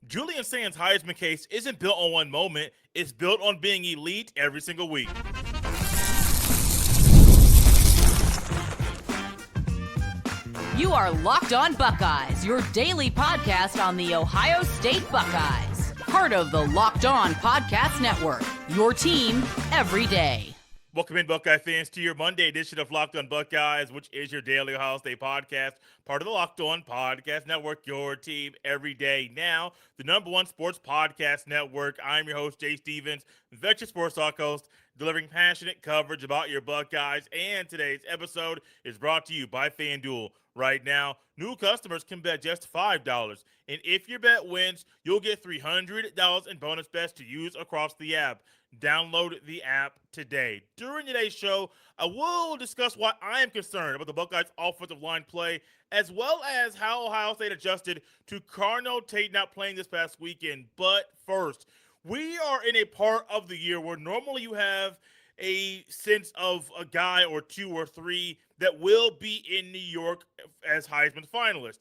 Julian Sayin's Heisman case isn't built on one moment, it's built on being elite every single week. You are Locked On Buckeyes, your daily podcast on the Ohio State Buckeyes. Part of the Locked On Podcast Network, your team every day. Welcome in, Buckeye fans, to your Monday edition of Locked On Buckeyes, which is your daily Ohio State podcast, part of the Locked On Podcast Network, your team every day. Now, the number one sports podcast network. I'm your host, Jay Stevens, veteran sports talk host, delivering passionate coverage about your Buckeyes. And today's episode is brought to you by FanDuel. Right now, new customers can bet just $5. And if your bet wins, you'll get $300 in bonus bets to use across the app. Download the app today. During today's show, I will discuss why I am concerned about the Buckeyes' offensive line play, as well as how Ohio State adjusted to Cardinal Tate not playing this past weekend. But first, we are in a part of the year where normally you have a sense of a guy or two or three that will be in New York as Heisman finalists.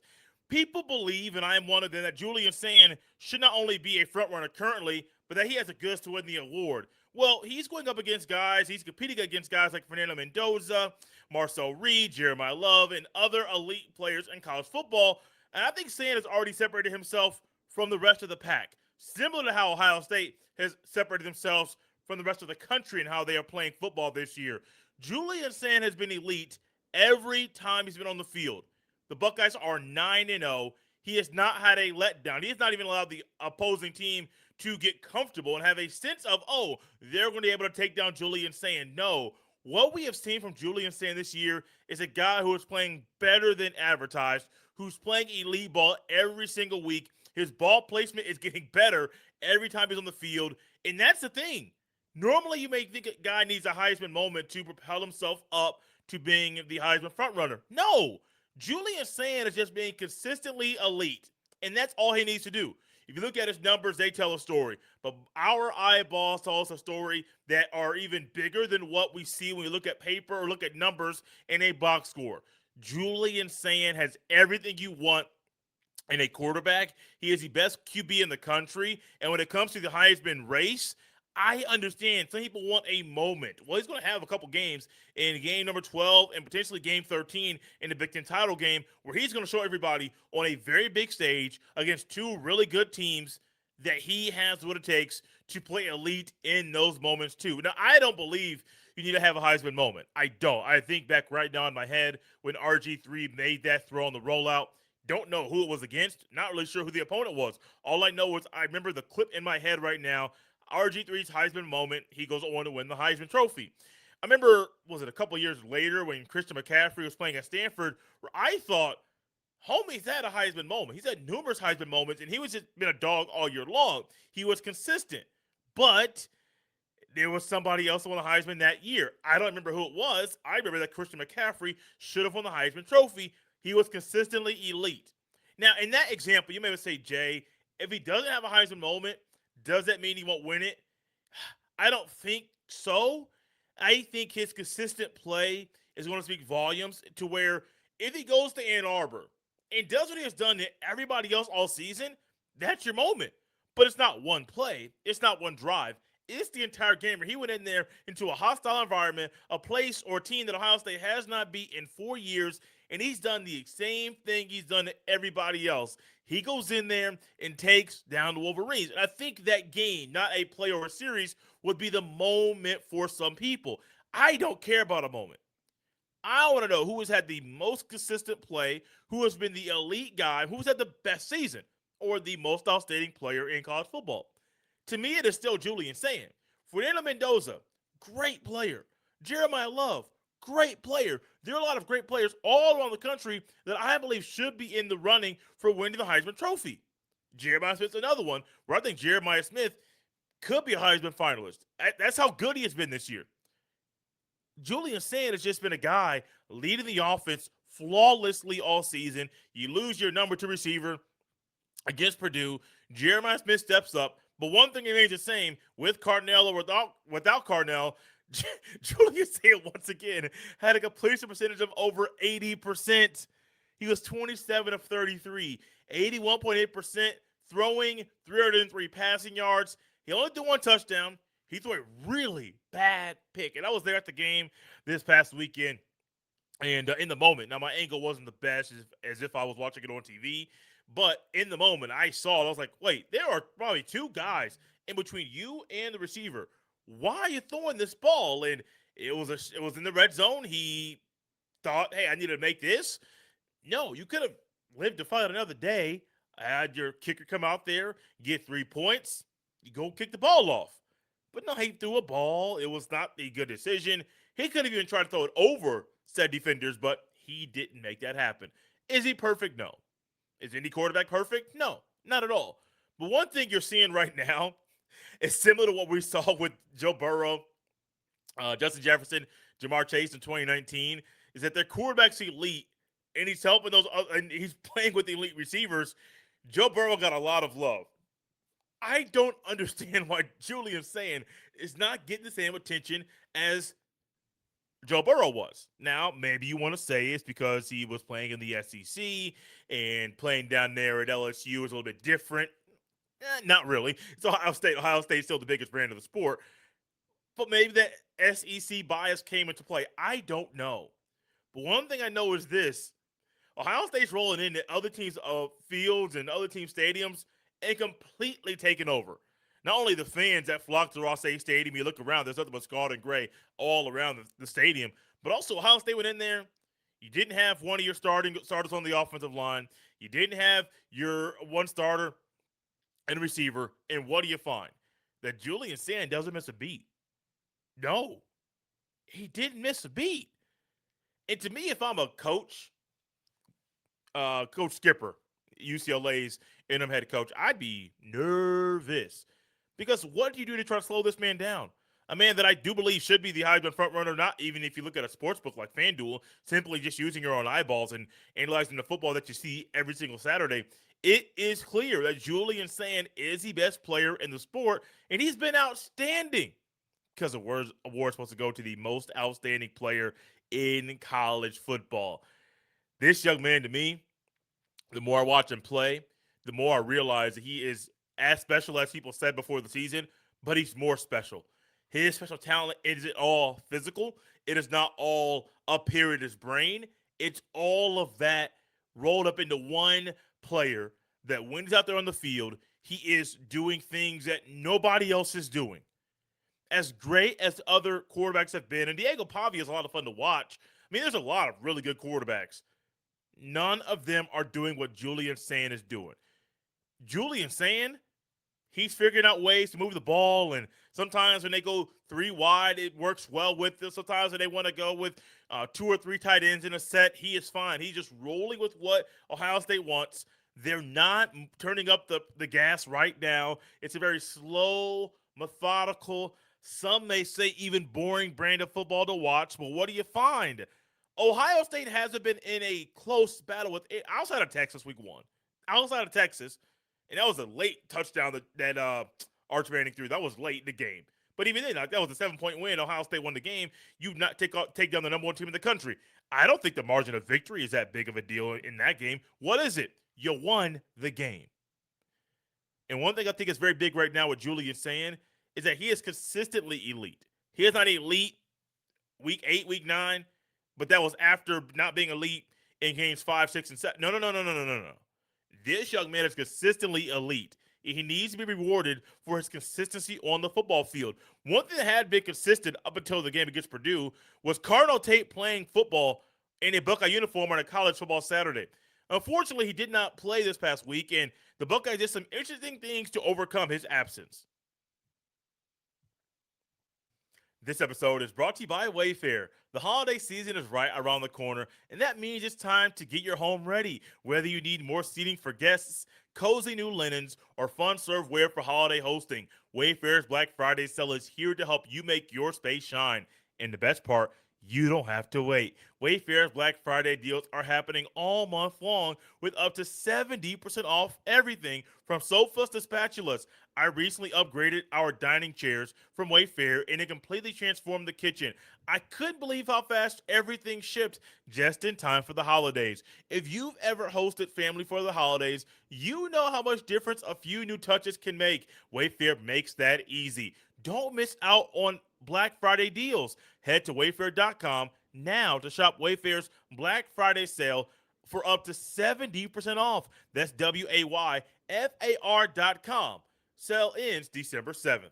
People believe, and I am one of them, that Julian Sayin should not only be a frontrunner currently, but that he has the goods to win the award. Well, he's going up against guys, he's competing against guys like Fernando Mendoza, Marcel Reed, Jeremiah Love, and other elite players in college football. And I think Sayin has already separated himself from the rest of the pack, similar to how Ohio State has separated themselves from the rest of the country and how they are playing football this year. Julian Sayin has been elite every time he's been on the field. The Buckeyes are 9-0. He has not had a letdown. He has not even allowed the opposing team to get comfortable and have a sense of, oh, they're going to be able to take down Julian Sayin. No. What we have seen from Julian Sayin this year is a guy who is playing better than advertised, who's playing elite ball every single week. His ball placement is getting better every time he's on the field. And that's the thing. Normally, you may think a guy needs a Heisman moment to propel himself up to being the Heisman frontrunner. No. Julian Sayin is just being consistently elite, and that's all he needs to do. If you look at his numbers, they tell a story. But our eyeballs tell us a story that are even bigger than what we see when we look at paper or look at numbers in a box score. Julian Sayin has everything you want in a quarterback. He is the best QB in the country. And when it comes to the Heisman race, I understand some people want a moment. Well, he's going to have a couple games in game number 12 and potentially game 13 in the Big Ten title game where he's going to show everybody on a very big stage against two really good teams that he has what it takes to play elite in those moments too. Now, I don't believe you need to have a Heisman moment. I don't. I think back right now in my head when RG3 made that throw on the rollout. Don't know who it was against. Not really sure who the opponent was. All I know is I remember the clip in my head right now. RG3's Heisman moment, he goes on to win the Heisman Trophy. I remember, was it a couple years later when Christian McCaffrey was playing at Stanford, where I thought, homie's had a Heisman moment. He's had numerous Heisman moments, and he was just been a dog all year long. He was consistent. But there was somebody else who won the Heisman that year. I don't remember who it was. I remember that Christian McCaffrey should have won the Heisman Trophy. He was consistently elite. Now, in that example, you may say, Jay, if he doesn't have a Heisman moment, does that mean he won't win it? I don't think so. I think his consistent play is going to speak volumes to where if he goes to Ann Arbor and does what he has done to everybody else all season, that's your moment. But it's not one play. It's not one drive. It's the entire game where he went in there into a hostile environment, a place or a team that Ohio State has not beat in 4 years, and he's done the same thing he's done to everybody else. He goes in there and takes down the Wolverines. And I think that game, not a play or a series, would be the moment for some people. I don't care about a moment. I want to know who has had the most consistent play, who has been the elite guy, who's had the best season, or the most outstanding player in college football. To me, it is still Julian Sayin. Fernando Mendoza, great player. Jeremiah Love, great player. There are a lot of great players all around the country that I believe should be in the running for winning the Heisman Trophy. Jeremiah Smith's another one where I think Jeremiah Smith could be a Heisman finalist. That's how good he has been this year. Julian Sayin has just been a guy leading the offense flawlessly all season. You lose your number 2 receiver against Purdue. Jeremiah Smith steps up. But one thing remains the same with Cardinal or without Cardinal. Julian Sayin once again had a completion percentage of over 80%. He was 27 of 33, 81.8%, throwing 303 passing yards. He only threw one touchdown. He threw a really bad pick. And I was there at the game this past weekend. And in the moment, now my angle wasn't the best as if I was watching it on TV. But in the moment, I saw it. I was like, wait, there are probably two guys in between you and the receiver. Why are you throwing this ball? And it was in the red zone. He thought, hey, I need to make this. No, you could have lived to fight another day. Had your kicker come out there, get 3 points, you go kick the ball off. But no, he threw a ball. It was not a good decision. He could have even tried to throw it over said defenders, but he didn't make that happen. Is he perfect? No. Is any quarterback perfect? No, not at all. But one thing you're seeing right now is similar to what we saw with Joe Burrow, Justin Jefferson, Jamar Chase in 2019, is that their quarterback's elite, and he's helping those, and he's playing with the elite receivers. Joe Burrow got a lot of love. I don't understand why Julian Sayin is not getting the same attention as Joe Burrow was. Now, maybe you want to say it's because he was playing in the SEC and playing down there at LSU is a little bit different. Not really. It's Ohio State. Ohio State's still the biggest brand of the sport. But maybe that SEC bias came into play. I don't know. But one thing I know is this. Ohio State's rolling into other teams' fields and other teams' stadiums and completely taking over. Not only the fans that flock to Ross A Stadium, you look around, there's nothing but scarlet and gray all around the stadium. But also, Ohio State went in there. You didn't have one of your starters on the offensive line. You didn't have your one starter and receiver. And what do you find? That Julian Sayin doesn't miss a beat. No, he didn't miss a beat. And to me, if I'm a coach, Coach Skipper, UCLA's interim head coach, I'd be nervous. Because what do you do to try to slow this man down? A man that I do believe should be the Heisman frontrunner, not even if you look at a sports book like FanDuel, simply just using your own eyeballs and analyzing the football that you see every single Saturday. It is clear that Julian Sayin is the best player in the sport, and he's been outstanding. Because the award is supposed to go to the most outstanding player in college football. This young man, to me, the more I watch him play, the more I realize that he is as special as people said before the season, but he's more special. His special talent isn't all physical. It is not all up here in his brain. It's all of that rolled up into one player that when he's out there on the field, he is doing things that nobody else is doing. As great as other quarterbacks have been, and Diego Pavia is a lot of fun to watch. I mean, there's a lot of really good quarterbacks. None of them are doing what Julian Sayin is doing. Julian Sayin, he's figuring out ways to move the ball, and sometimes when they go three wide, it works well with them. Sometimes when they want to go with 2 or 3 tight ends in a set, he is fine. He's just rolling with what Ohio State wants. They're not turning up the gas right now. It's a very slow, methodical, some may say even boring brand of football to watch. But what do you find? Ohio State hasn't been in a close battle with it outside of Texas week 1. Outside of Texas, and that was a late touchdown that Arch Manning threw. That was late in the game. But even then, that was a 7-point win. Ohio State won the game. You not take down the number 1 team in the country. I don't think the margin of victory is that big of a deal in that game. What is it? You won the game. And one thing I think is very big right now with Julian Sayin is that he is consistently elite. He is not elite week 8, week 9, but that was after not being elite in games 5, 6, and 7. No. This young man is consistently elite. He needs to be rewarded for his consistency on the football field. One thing that had been consistent up until the game against Purdue was Cardinal Tate playing football in a Buckeye uniform on a college football Saturday. Unfortunately, he did not play this past week, and the Buckeyes did some interesting things to overcome his absence. This episode is brought to you by Wayfair. The holiday season is right around the corner, and that means it's time to get your home ready. Whether you need more seating for guests, cozy new linens, or fun serveware for holiday hosting, Wayfair's Black Friday sale is here to help you make your space shine. And the best part, You don't have to wait. Wayfair's Black Friday deals are happening all month long with up to 70% off everything from sofas to spatulas. I recently upgraded our dining chairs from Wayfair and it completely transformed the kitchen. I couldn't believe how fast everything shipped just in time for the holidays. If you've ever hosted family for the holidays, you know how much difference a few new touches can make. Wayfair makes that easy. Don't miss out on Black Friday deals. Head to wayfair.com now to shop Wayfair's Black Friday sale for up to 70% off. That's WAYFAR.com. Sale ends December 7th.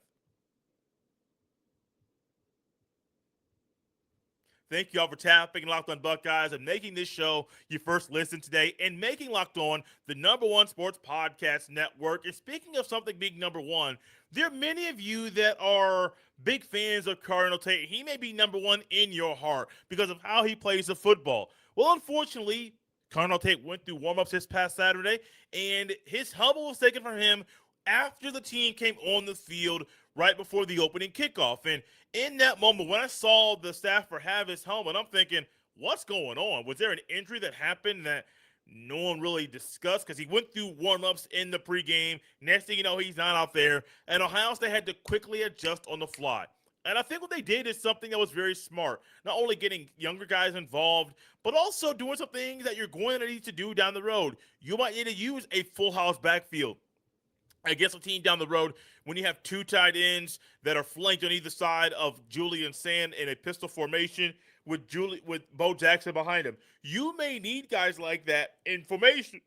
Thank you all for tapping Locked On Buckeyes and making this show your first listen today and making Locked On the number one sports podcast network. And speaking of something being number one, there are many of you that are big fans of Cardinal Tate. He may be number one in your heart because of how he plays the football. Well, unfortunately, Cardinal Tate went through warm-ups this past Saturday, and his helmet was taken from him after the team came on the field right before the opening kickoff. And in that moment, when I saw the staffer have his helmet, I'm thinking, what's going on? Was there an injury that happened that no one really discussed? Because he went through warm-ups in the pregame. Next thing you know, he's not out there. And Ohio State had to quickly adjust on the fly. And I think what they did is something that was very smart. Not only getting younger guys involved, but also doing some things that you're going to need to do down the road. You might need to use a full house backfield against a team down the road when you have two tight ends that are flanked on either side of Julian Sayin in a pistol formation with Bo Jackson behind him. You may need guys like that in formations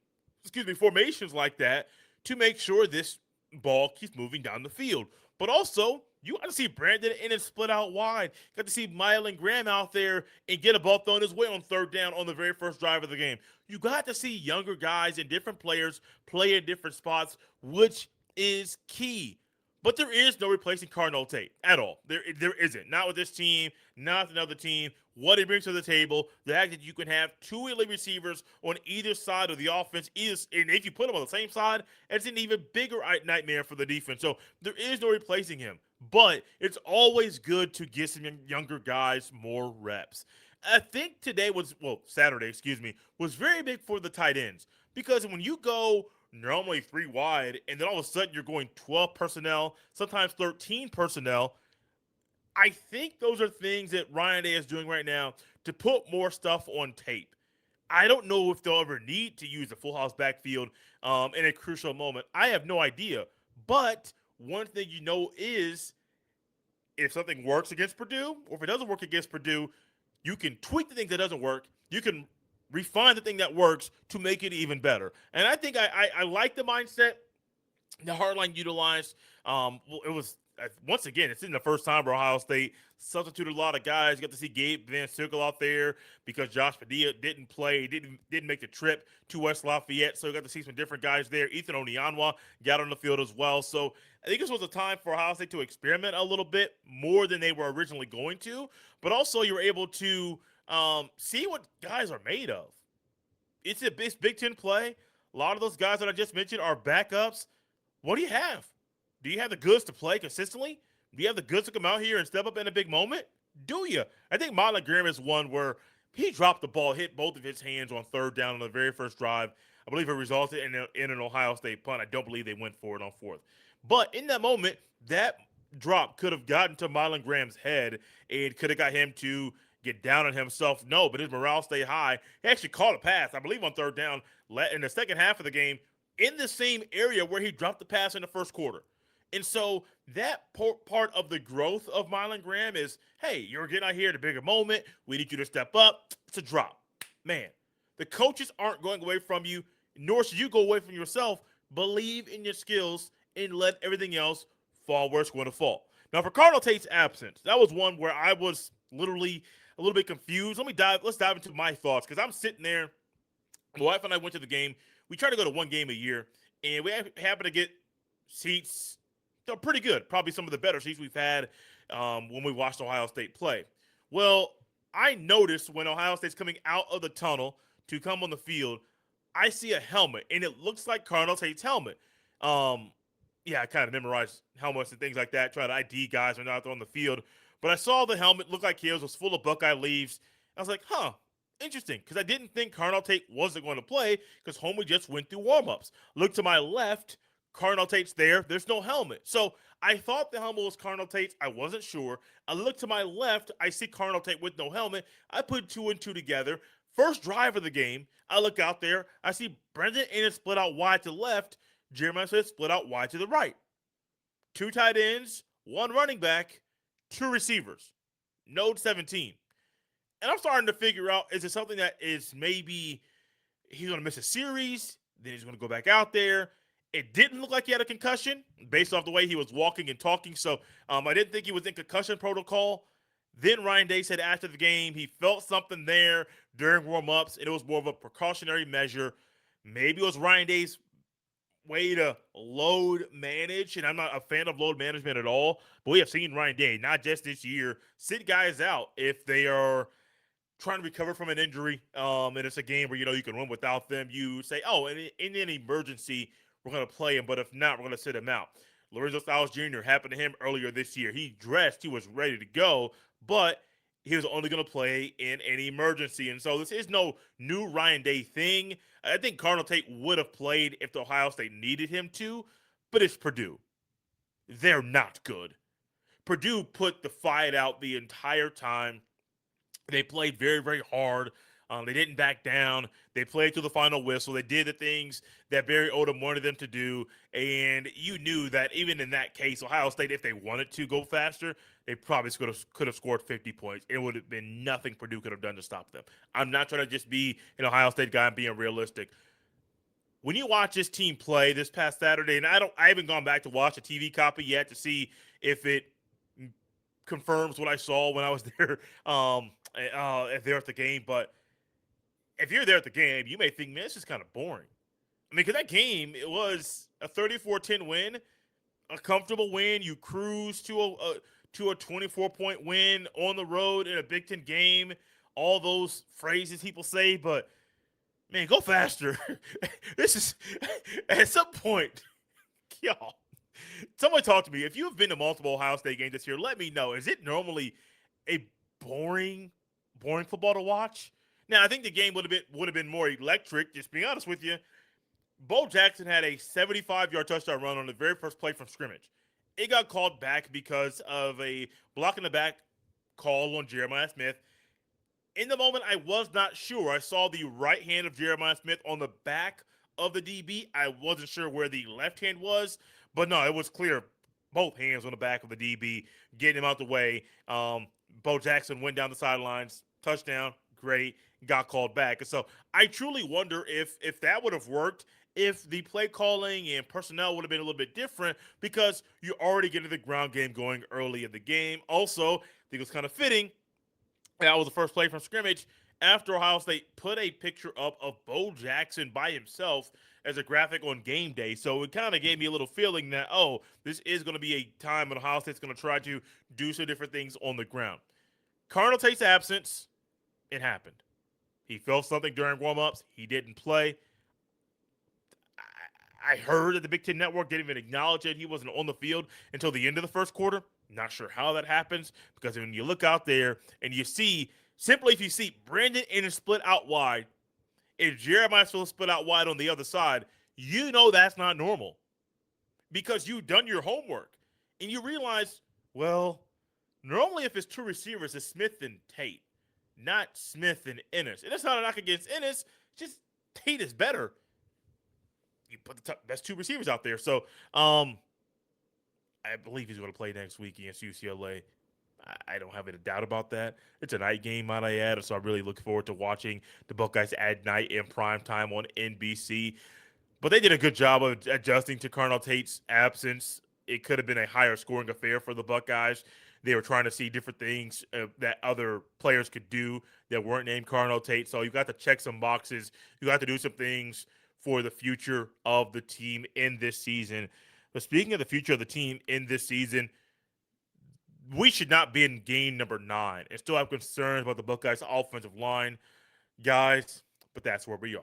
like that to make sure this ball keeps moving down the field. But also, you got to see Brandon Inniss split out wide. You got to see Mylan Graham out there and get a ball thrown his way on third down on the very first drive of the game. You got to see younger guys and different players play in different spots, which is key. But there is no replacing Cardinal Tate at all. There isn't. Not with this team, not with another team. What he brings to the table, the fact that you can have two elite receivers on either side of the offense is, and if you put them on the same side, it's an even bigger nightmare for the defense. So there is no replacing him. But it's always good to get some younger guys more reps. I think Saturday, was very big for the tight ends. Because when you go normally 3 wide, and then all of a sudden you're going 12 personnel, sometimes 13 personnel, I think those are things that Ryan Day is doing right now to put more stuff on tape. I don't know if they'll ever need to use a full house backfield in a crucial moment. I have no idea. But one thing you know is if something works against Purdue, or if it doesn't work against Purdue, you can tweak the thing that doesn't work. You can refine the thing that works to make it even better. And I think I like the mindset the hardline utilized. It was once again, it's in the first time where Ohio State substituted a lot of guys. You got to see Gabe Van Sickle out there because Josh Padilla didn't play, didn't make the trip to West Lafayette. So you got to see some different guys there. Ethan Onyanwa got on the field as well. So I think this was a time for Ohio State to experiment a little bit more than they were originally going to. But also you were able to see what guys are made of. It's Big Ten play. A lot of those guys that I just mentioned are backups. What do you have? Do you have the goods to play consistently? Do you have the goods to come out here and step up in a big moment? Do you? I think Mylan Graham is one where he dropped the ball, hit both of his hands on third down on the very first drive. I believe it resulted in an Ohio State punt. I don't believe they went for it on fourth. But in that moment, that drop could have gotten to Mylan Graham's head and could have got him to get down on himself. No, but his morale stayed high. He actually caught a pass, I believe, on third down in the second half of the game in the same area where he dropped the pass in the first quarter. And so that part of the growth of Mylan Graham is, hey, you're getting out here at a bigger moment. We need you to step up. It's a drop. Man, the coaches aren't going away from you, nor should you go away from yourself. Believe in your skills and let everything else fall where it's going to fall. Now, for Cardinal Tate's absence, that was one where I was literally a little bit confused. Let's dive into my thoughts, because I'm sitting there. My wife and I went to the game. We try to go to one game a year, and we happen to get seats. They're pretty good. Probably some of the better seats we've had when we watched Ohio State play. Well, I noticed when Ohio State's coming out of the tunnel to come on the field, I see a helmet, and it looks like Cardinal Tate's helmet. I kind of memorized helmets and things like that, try to ID guys when they're out there on the field. But I saw the helmet look like his was full of Buckeye leaves. I was like, huh, interesting, because I didn't think Cardinal Tate wasn't going to play because Homie just went through warmups. Look to my left, Cardinal Tate's there. There's no helmet. So I thought the helmet was Cardinal Tate's. I wasn't sure. I look to my left. I see Cardinal Tate with no helmet. I put two and two together. First drive of the game, I look out there. I see Brendan Inniss split out wide to the left. Jeremiah Smith split out wide to the right. Two tight ends, one running back, two receivers. Node 17. And I'm starting to figure out, is it something that is maybe he's going to miss a series, then he's going to go back out there. It didn't look like he had a concussion based off the way he was walking and talking, so I didn't think he was in concussion protocol. Then Ryan Day said after the game he felt something there during warm-ups, and it was more of a precautionary measure. Maybe it was Ryan Day's way to load manage, and I'm not a fan of load management at all, but we have seen Ryan Day, not just this year, sit guys out if they are trying to recover from an injury, and it's a game where you can win without them. You say, oh, in an emergency, we're going to play him, but if not, we're going to sit him out. Lorenzo Styles Jr. happened to him earlier this year. He dressed, he was ready to go, but he was only going to play in an emergency. And so this is no new Ryan Day thing. I think Cardinal Tate would have played if the Ohio State needed him to, but it's Purdue. They're not good. Purdue put the fight out the entire time. They played very, very hard. They didn't back down. They played to the final whistle. They did the things that Barry Odom wanted them to do. And you knew that even in that case, Ohio State, if they wanted to go faster, they probably could have scored 50 points. It would have been nothing Purdue could have done to stop them. I'm not trying to just be an Ohio State guy and being realistic. When you watch this team play this past Saturday, and I haven't gone back to watch a TV copy yet to see if it confirms what I saw when I was there, there at the game. But if you're there at the game, you may think, man, this is kind of boring. I mean, because that game, it was a 34-10 win, a comfortable win. You cruise to a 24-point win on the road in a Big Ten game. All those phrases people say, but man, go faster. This is at some point, y'all. Somebody talk to me. If you have been to multiple Ohio State games this year, let me know. Is it normally a boring football to watch? Now, I think the game would have been more electric. Just being honest with you, Bo Jackson had a 75-yard touchdown run on the very first play from scrimmage. It got called back because of a block in the back call on Jeremiah Smith. In the moment, I was not sure. I saw the right hand of Jeremiah Smith on the back of the DB. I wasn't sure where the left hand was, but no, it was clear. Both hands on the back of the DB, getting him out the way. Bo Jackson went down the sidelines, touchdown, great, got called back. And so I truly wonder if that would have worked, if the play calling and personnel would have been a little bit different, because you're already getting the ground game going early in the game. Also, I think it was kind of fitting. That was the first play from scrimmage after Ohio State put a picture up of Bo Jackson by himself as a graphic on game day. So it kind of gave me a little feeling that, oh, this is going to be a time when Ohio State's going to try to do some different things on the ground. Cardinal Tate's absence, it happened. He felt something during warm-ups. He didn't play. I heard that the Big Ten Network didn't even acknowledge that he wasn't on the field until the end of the first quarter. Not sure how that happens, because when you look out there and you see, simply if you see Brandon Inniss split out wide, and Jeremiah still split out wide on the other side, you know that's not normal, because you've done your homework and you realize, well, normally if it's two receivers, it's Smith and Tate, not Smith and Inniss. And it's not a knock against Inniss, just Tate is better. You put the best two receivers out there. So I believe he's going to play next week against UCLA. I don't have any doubt about that. It's a night game, might I add, so I really look forward to watching the Buckeyes at night in prime time on NBC. But they did a good job of adjusting to Cardinal Tate's absence. It could have been a higher scoring affair for the Buckeyes. They were trying to see different things that other players could do that weren't named Cardinal Tate. So you got to check some boxes. You got to do some things for the future of the team in this season. But speaking of the future of the team in this season, we should not be in game number 9 and still have concerns about the Buckeyes' offensive line, guys, but that's where we are.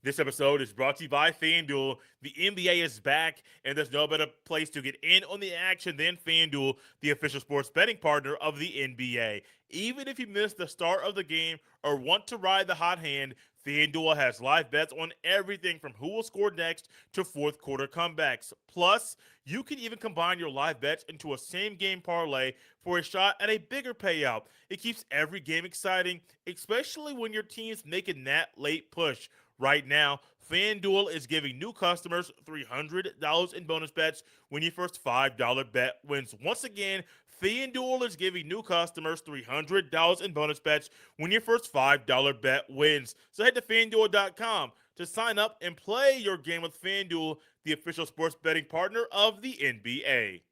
This episode is brought to you by FanDuel. The NBA is back, and there's no better place to get in on the action than FanDuel, the official sports betting partner of the NBA. Even if you missed the start of the game or want to ride the hot hand, FanDuel has live bets on everything from who will score next to fourth quarter comebacks. Plus, you can even combine your live bets into a same game parlay for a shot at a bigger payout. It keeps every game exciting, especially when your team's making that late push. Right now, FanDuel is giving new customers $300 in bonus bets when your first $5 bet wins. Once again, FanDuel is giving new customers $300 in bonus bets when your first $5 bet wins. So head to FanDuel.com to sign up and play your game with FanDuel, the official sports betting partner of the NBA.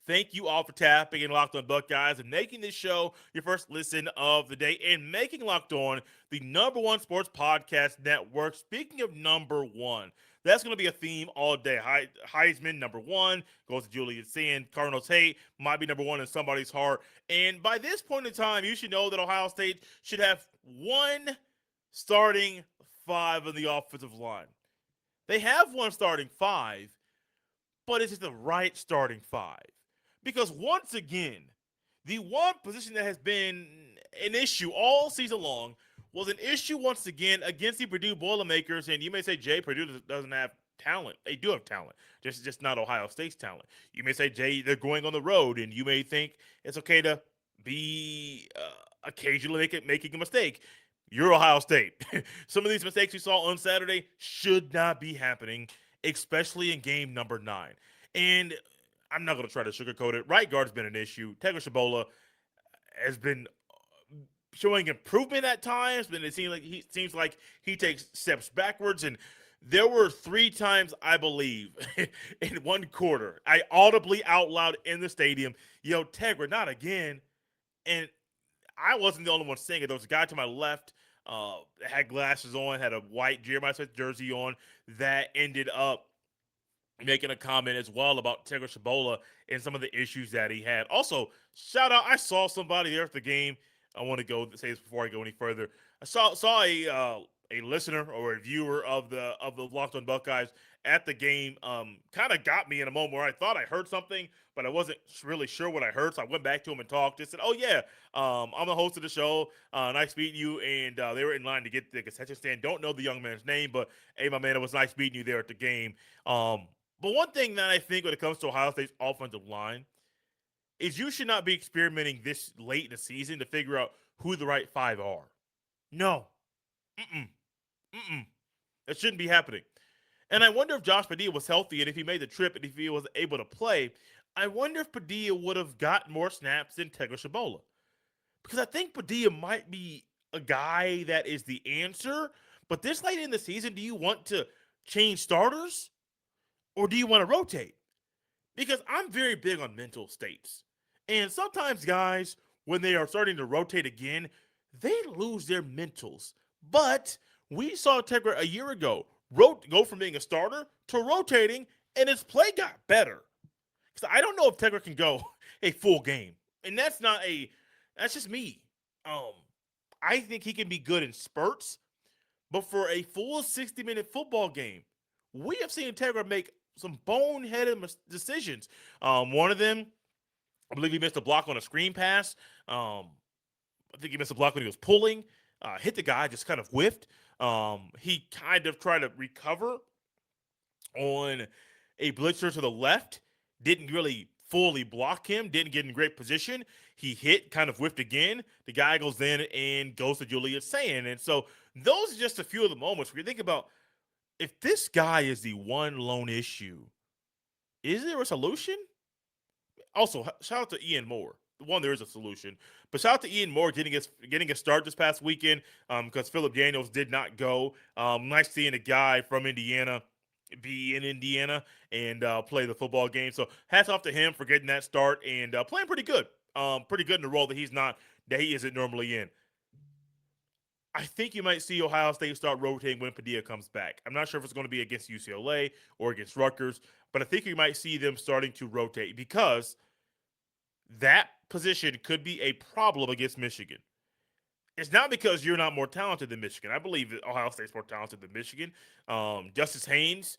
Thank you all for tapping in Locked On Buckeyes and making this show your first listen of the day and making Locked On the number one sports podcast network. Speaking of number one, that's going to be a theme all day. Heisman, number one, goes to Julian Sayin. Cardinal Tate might be number one in somebody's heart. And by this point in time, you should know that Ohio State should have one starting five on the offensive line. They have one starting five, but is it the right starting five? Because once again, the one position that has been an issue all season long was an issue once again against the Purdue Boilermakers. And you may say, Jay, Purdue doesn't have talent. They do have talent, just not Ohio State's talent. You may say, Jay, they're going on the road, and you may think it's okay to be occasionally making a mistake. You're Ohio State. Some of these mistakes we saw on Saturday should not be happening, especially in game number 9. And I'm not going to try to sugarcoat it. Right guard's been an issue. Tegra Shabola has been showing improvement at times, but it seems like he takes steps backwards. And there were 3 times, I believe, in one quarter, I audibly out loud in the stadium, Tegra, not again. And I wasn't the only one saying it. There was a guy to my left that had glasses on, had a white Jeremiah Smith jersey on, that ended up making a comment as well about Tegra Shabola and some of the issues that he had. Also, shout out, I saw somebody there at the game. I want to go say this before I go any further. I saw a listener or a viewer of the Locked On Buckeyes at the game. Kind of got me in a moment where I thought I heard something, but I wasn't really sure what I heard. So I went back to him and talked. Just said, "Oh yeah, I'm the host of the show. Nice meeting you." And they were in line to get the concession stand. Don't know the young man's name, but hey, my man, it was nice meeting you there at the game. But one thing that I think when it comes to Ohio State's offensive line is you should not be experimenting this late in the season to figure out who the right 5 are. No. That shouldn't be happening. And I wonder if Josh Padilla was healthy and if he made the trip and if he was able to play, I wonder if Padilla would have got more snaps than Tegra Shabola. Because I think Padilla might be a guy that is the answer. But this late in the season, do you want to change starters? Or do you want to rotate? Because I'm very big on mental states. And sometimes guys, when they are starting to rotate again, they lose their mentals. But we saw Tegra a year ago go from being a starter to rotating, and his play got better. So I don't know if Tegra can go a full game. And that's just me. I think he can be good in spurts, but for a full 60-minute football game, we have seen Tegra make some boneheaded decisions. One of them, I believe he missed a block on a screen pass. I think he missed a block when he was pulling. Hit the guy, just kind of whiffed. He kind of tried to recover on a blitzer to the left. Didn't really fully block him. Didn't get in great position. He hit, kind of whiffed again. The guy goes in and goes to Julian Sayin. And so those are just a few of the moments where you think about, if this guy is the one lone issue, is there a solution? Also, shout out to Ian Moore. One, there is a solution. But shout out to Ian Moore getting a start this past weekend because Phillip Daniels did not go. Nice seeing a guy from Indiana be in Indiana and play the football game. So hats off to him for getting that start and playing pretty good. Pretty good in the role that he isn't normally in. I think you might see Ohio State start rotating when Padilla comes back. I'm not sure if it's going to be against UCLA or against Rutgers, but I think you might see them starting to rotate because that position could be a problem against Michigan. It's not because you're not more talented than Michigan. I believe that Ohio State's more talented than Michigan. Justice Haynes,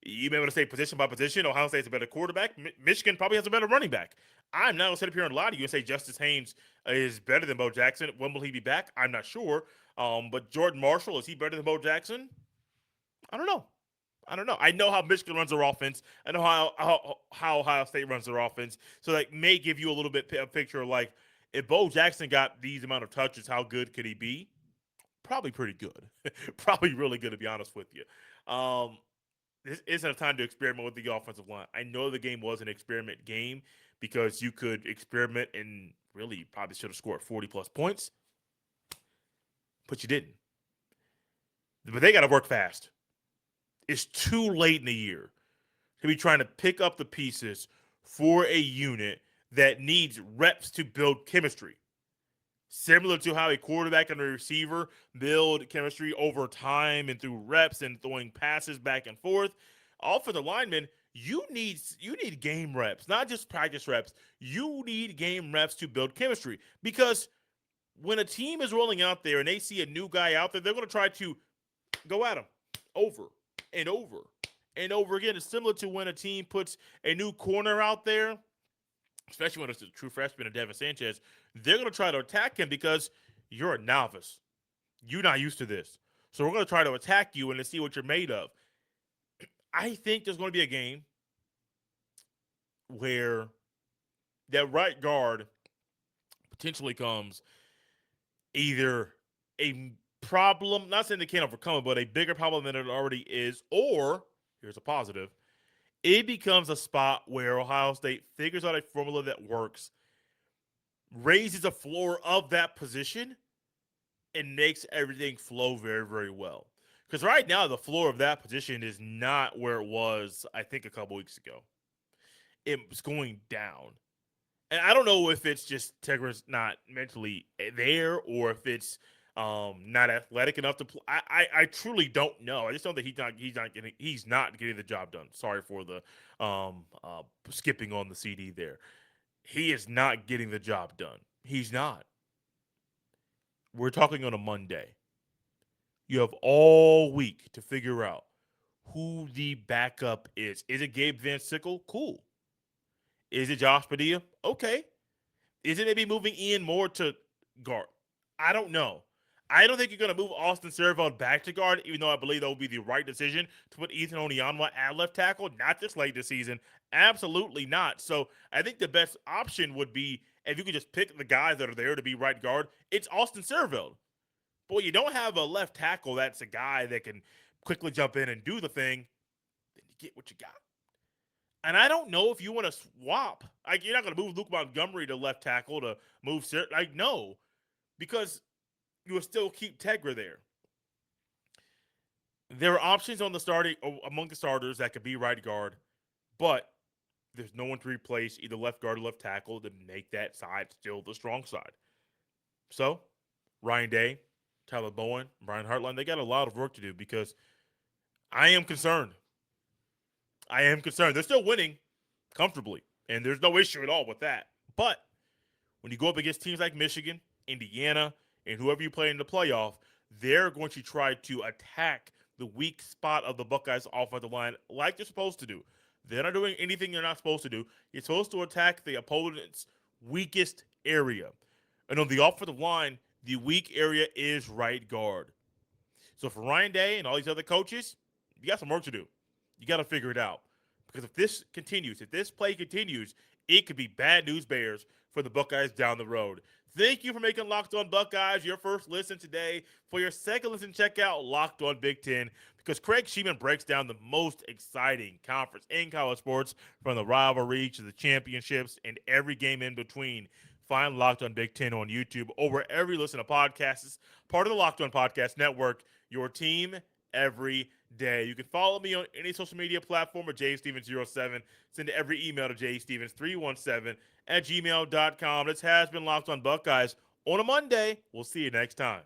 you may want to say position by position. Ohio State's a better quarterback. Michigan probably has a better running back. I'm not going to sit up here and lie to you and say Justice Haynes is better than Bo Jackson. When will he be back? I'm not sure. But Jordan Marshall, is he better than Bo Jackson? I don't know. I don't know. I know how Michigan runs their offense. I know how Ohio State runs their offense. So that may give you a little bit a picture of like if Bo Jackson got these amount of touches, how good could he be? Probably pretty good. Probably really good to be honest with you. This isn't a time to experiment with the offensive line. I know the game was an experiment game because you could experiment and really probably should have scored 40 plus points, but you didn't. But they got to work fast. It's too late in the year to be trying to pick up the pieces for a unit that needs reps to build chemistry. Similar to how a quarterback and a receiver build chemistry over time and through reps and throwing passes back and forth. Offensive linemen, you need game reps, not just practice reps. You need game reps to build chemistry because when a team is rolling out there and they see a new guy out there, they're going to try to go at him over and over and over again. It's similar to when a team puts a new corner out there, especially when it's a true freshman and Devin Sanchez, they're going to try to attack him because you're a novice. You're not used to this. So we're going to try to attack you and to see what you're made of. I think there's going to be a game where that right guard potentially comes either a problem, not saying they can't overcome it, but a bigger problem than it already is, or here's a positive, it becomes a spot where Ohio State figures out a formula that works, raises the floor of that position, and makes everything flow very, very well. Because right now, the floor of that position is not where it was, I think, a couple weeks ago. It's going down. And I don't know if it's just Tegra's not mentally there or if it's not athletic enough to play. I truly don't know. I just know that he's not getting the job done. Sorry for the skipping on the CD there. He is not getting the job done. He's not. We're talking on a Monday. You have all week to figure out who the backup is. Is it Gabe Van Sickle? Cool. Is it Josh Padilla? Okay. Is it maybe moving Ian Moore to guard? I don't know. I don't think you're going to move Austin Serveld back to guard, even though I believe that would be the right decision to put Ethan Onyanwa at left tackle. Not this late this season. Absolutely not. So I think the best option would be if you could just pick the guys that are there to be right guard, it's Austin Serveld. But you don't have a left tackle that's a guy that can quickly jump in and do the thing, then you get what you got. And I don't know if you want to swap. Like, you're not going to move Luke Montgomery to left tackle to move no, because you will still keep Tegra there. There are options on the starting among the starters that could be right guard, but there's no one to replace either left guard or left tackle to make that side still the strong side. So, Ryan Day, Tyler Bowen, Brian Hartline, they got a lot of work to do because I am concerned. They're still winning comfortably, and there's no issue at all with that. But when you go up against teams like Michigan, Indiana, and whoever you play in the playoff, they're going to try to attack the weak spot of the Buckeyes offensive line like they're supposed to do. They're not doing anything they're not supposed to do. You're supposed to attack the opponent's weakest area. And on the offensive line, the weak area is right guard. So for Ryan Day and all these other coaches, you got some work to do. You got to figure it out. Because if this play continues, it could be bad news bears for the Buckeyes down the road. Thank you for making Locked On Buckeyes your first listen today. For your second listen, check out Locked On Big Ten, because Craig Sheeman breaks down the most exciting conference in college sports, from the rivalry to the championships and every game in between. Find Locked On Big Ten on YouTube or wherever you listen to podcasts. Part of the Locked On Podcast Network, your team every day. You can follow me on any social media platform at jstevens07. Send every email to jstevens317@gmail.com. This has been Locked On Buckeyes on a Monday. We'll see you next time.